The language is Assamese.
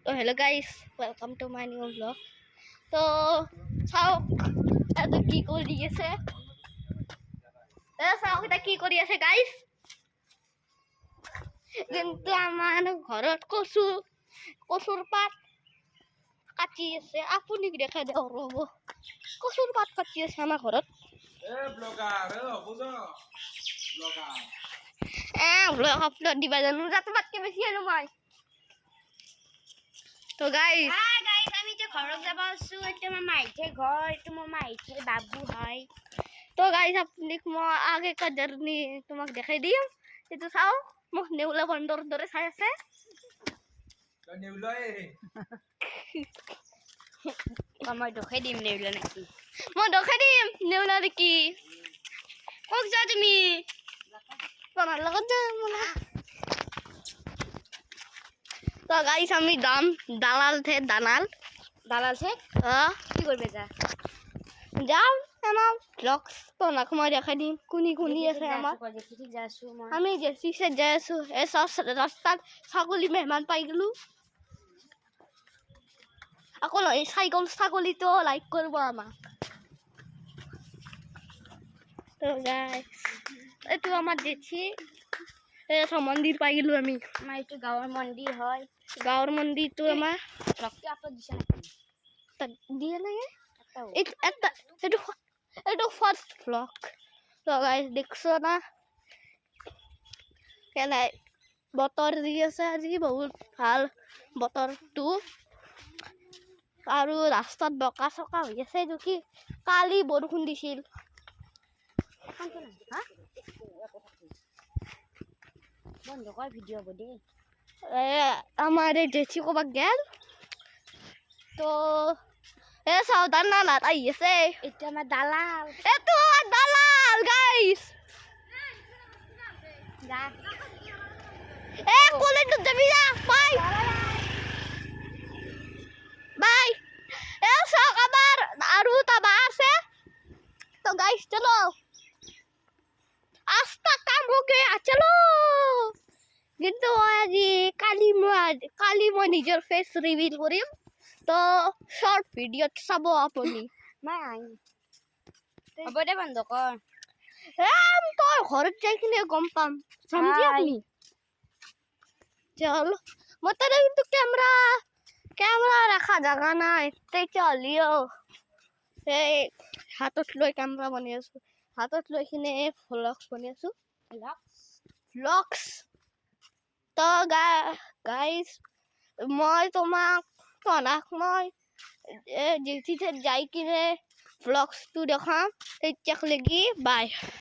তো hello' guys welcome to my new blog. তো চাওক এটা কি কৰি আছে, চাওক এটা কি কৰি আছে গাইজ। কিন্তু আমাৰ ঘৰত কচুৰ পাত কাটি আছে। আপুনি দেখা দিয়ক, ৰ'ব কচুৰ পাত কাটি আছে আমাৰ ঘৰত। ব্লগ আপলোড দিবা জানো যাতে পাতকে বেছি আৰু মই। তো গাইজ আমি এতিয়া ঘৰত যাব আছো। এতিয়া মোৰ মাইঠে ঘৰ, এইটো মোৰ মাইঠে বাবু হয়। তো গাইজ আপোনাক মই আগে কা জাৰ্নি তোমাক দেখাই দিম। এইটো চাওক, মোক নেউলা বন্দৰ দৰে চাই আছে। মই দুখে দিম নেউলা নেকি? মই দেখাই দিম নেউলা নেকি। ক'ত যোৱা তুমি? তোমাৰ লগত যাম। তো গাইজ আমি দাম দালাল দালাল সে কি করবে যা? যাম আমার ব্লগস তোমাক মই দেখাই দিম কোনি আছে আমার। আমি জেসি সে যাই আছো। এই রাস্তাত ছাগলী মেহমান পাই গেলো। আকৌ ছাগলীটো লাইক করব আমাক। তো গাইজ এইটো আমার জেঠি। মন্দির পাই গেলো আমি। আমার একটু গাঁৱৰ মন্দিৰ হয়। গাঁৱৰ মন্দিৰটো আমাৰ ব্লগটো আপলোড দিছে নাকি? তাত দিয়ে লাগে। একটাও এইটো ফাৰ্স্ট ব্লগ। তো গাইজ দেখছো না কেনে বতৰ দি আছে আজি, বহুত ভাল বতৰটো। আৰু ৰাস্তাত বোকা চকা হৈ আছে। এইটো কি কালি বৰষুণ দিছিল। বন্ধ কৰ, ভিডিঅ' হ'ব দেই। আমাৰ এই জেঠি কবাক গেল। তো সাৱধান না নাত আহি আছে। এইটো আমাৰ দালাল। এইটো দালাল গাইজ। যা কলেজত যাবি যা। Bye bye. চাওক আমার আৰু তাবা আছে। তো গাইজ চলো, আস্তা কাম हो गया, চলো। কিন্তু আজি কালি মই নিজৰ ফেচ ৰিভিল কৰিম। তো শৰ্ট ভিডিঅ'ত চাব আপুনি। মাই হ'ব দে, বন্ধ কৰ। তই ঘৰত যাই কিনে গম পাম, সমজি Bye. আপনি। চল মই তাতে কিন্তু ক্যামেরা রাখা জাগা নাই। তাই চলিও এই হাতত লৈ ক্যামেরা বনি আছো। হাতত লৈ কিনে ভ্লগস বনি আছো। ভ্লগস তো গাইজ মই তোমাক মই জেঠিতে যাই কিনে ভ্লগসটো দেখাম। তেতিয়ালৈকে বাই।